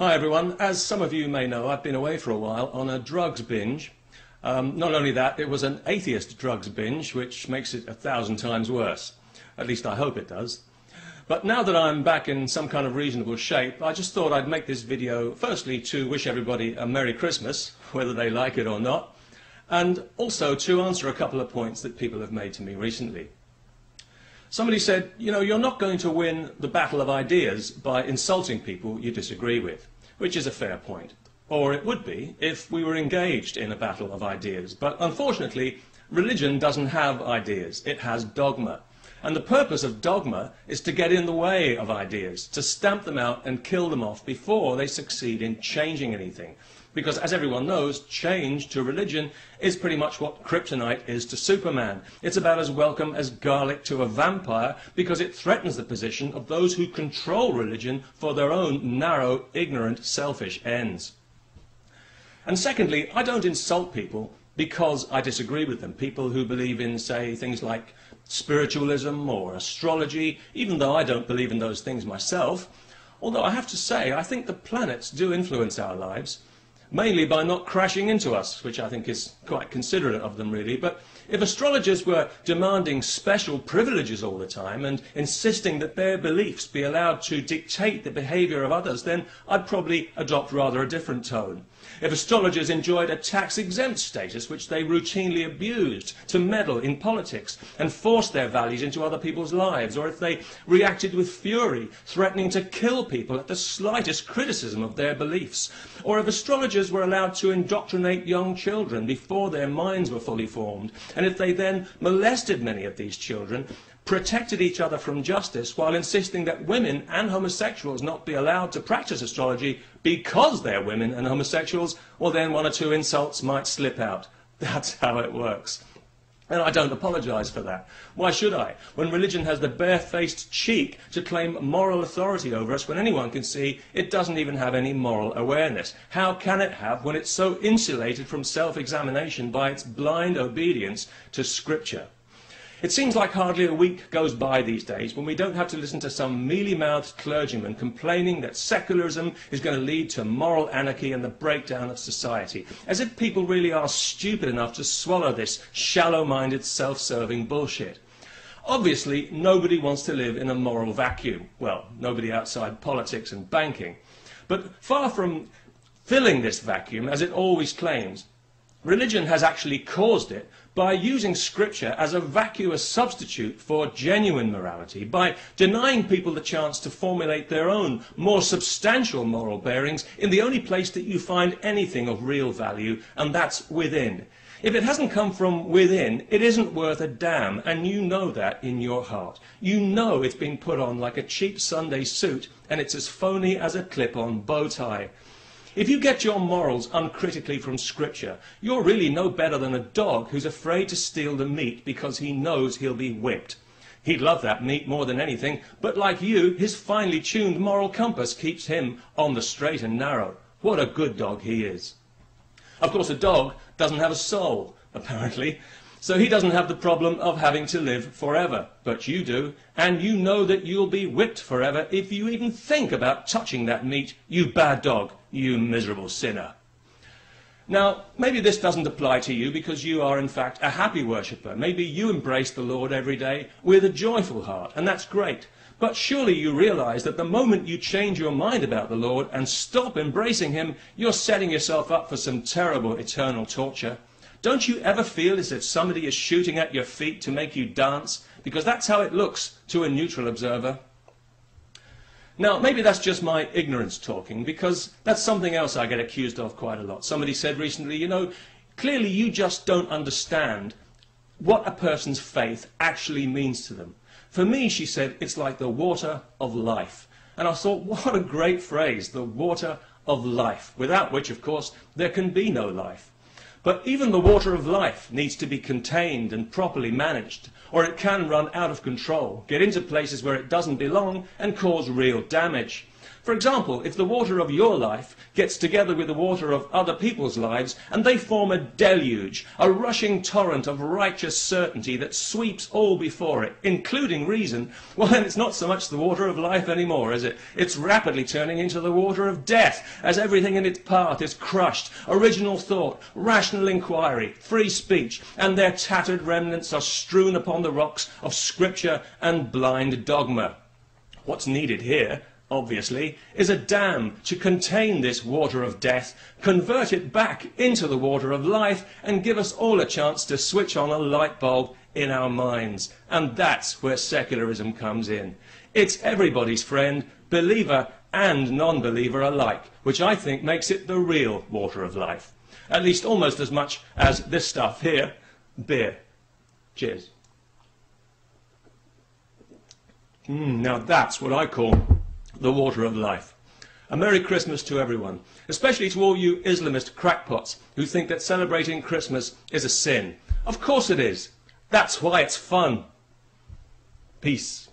Hi everyone. As some of you may know, I've been away for a while on a drugs binge. Not only that, it was an atheist drugs binge, which makes it 1,000 times worse. At least I hope it does. But now that I'm back in some kind of reasonable shape, I just thought I'd make this video firstly to wish everybody a Merry Christmas, whether they like it or not, and also to answer a couple of points that people have made to me recently. Somebody said, you know, you're not going to win the battle of ideas by insulting people you disagree with, which is a fair point. Or it would be if we were engaged in a battle of ideas. But unfortunately, religion doesn't have ideas. It has dogma. And the purpose of dogma is to get in the way of ideas, to stamp them out and kill them off before they succeed in changing anything. Because, as everyone knows, change to religion is pretty much what kryptonite is to Superman. It's about as welcome as garlic to a vampire because it threatens the position of those who control religion for their own narrow, ignorant, selfish ends. And secondly, I don't insult people because I disagree with them. People who believe in, say, things like spiritualism or astrology, even though I don't believe in those things myself. Although I have to say, I think the planets do influence our lives. Mainly by not crashing into us, which I think is quite considerate of them really. But if astrologers were demanding special privileges all the time and insisting that their beliefs be allowed to dictate the behaviour of others, then I'd probably adopt rather a different tone. If astrologers enjoyed a tax-exempt status which they routinely abused to meddle in politics and force their values into other people's lives, or if they reacted with fury, threatening to kill people at the slightest criticism of their beliefs, or if astrologers were allowed to indoctrinate young children before their minds were fully formed, and if they then molested many of these children, protected each other from justice while insisting that women and homosexuals not be allowed to practice astrology because they're women and homosexuals, well then one or two insults might slip out. That's how it works. And I don't apologise for that. Why should I? When religion has the barefaced cheek to claim moral authority over us when anyone can see it doesn't even have any moral awareness. How can it have when it's so insulated from self-examination by its blind obedience to Scripture? It seems like hardly a week goes by these days when we don't have to listen to some mealy-mouthed clergyman complaining that secularism is going to lead to moral anarchy and the breakdown of society, as if people really are stupid enough to swallow this shallow-minded, self-serving bullshit. Obviously, nobody wants to live in a moral vacuum. Well, nobody outside politics and banking. But far from filling this vacuum, as it always claims, religion has actually caused it by using Scripture as a vacuous substitute for genuine morality, by denying people the chance to formulate their own, more substantial moral bearings in the only place that you find anything of real value, and that's within. If it hasn't come from within, it isn't worth a damn, and you know that in your heart. You know it's been put on like a cheap Sunday suit, and it's as phony as a clip-on bow tie. If you get your morals uncritically from Scripture, you're really no better than a dog who's afraid to steal the meat because he knows he'll be whipped. He'd love that meat more than anything, but like you, his finely tuned moral compass keeps him on the straight and narrow. What a good dog he is. Of course, a dog doesn't have a soul, apparently, so he doesn't have the problem of having to live forever. But you do, and you know that you'll be whipped forever if you even think about touching that meat, you bad dog, you miserable sinner. Now, maybe this doesn't apply to you because you are in fact a happy worshipper. Maybe you embrace the Lord every day with a joyful heart, and that's great. But surely you realize that the moment you change your mind about the Lord and stop embracing him, you're setting yourself up for some terrible eternal torture. Don't you ever feel as if somebody is shooting at your feet to make you dance? Because that's how it looks to a neutral observer. Now, maybe that's just my ignorance talking, because that's something else I get accused of quite a lot. Somebody said recently, you know, clearly you just don't understand what a person's faith actually means to them. For me, she said, it's like the water of life. And I thought, what a great phrase, the water of life, without which, of course, there can be no life. But even the water of life needs to be contained and properly managed, or it can run out of control, get into places where it doesn't belong, and cause real damage. For example, if the water of your life gets together with the water of other people's lives and they form a deluge, a rushing torrent of righteous certainty that sweeps all before it, including reason, well then it's not so much the water of life anymore, is it? It's rapidly turning into the water of death as everything in its path is crushed. Original thought, rational inquiry, free speech, and their tattered remnants are strewn upon the rocks of scripture and blind dogma. What's needed here, obviously, is a dam to contain this water of death, convert it back into the water of life, and give us all a chance to switch on a light bulb in our minds. And that's where secularism comes in. It's everybody's friend, believer and non-believer alike, which I think makes it the real water of life. At least almost as much as this stuff here, beer. Cheers. Now that's what I call the water of life. A Merry Christmas to everyone, especially to all you Islamist crackpots who think that celebrating Christmas is a sin. Of course it is. That's why it's fun. Peace.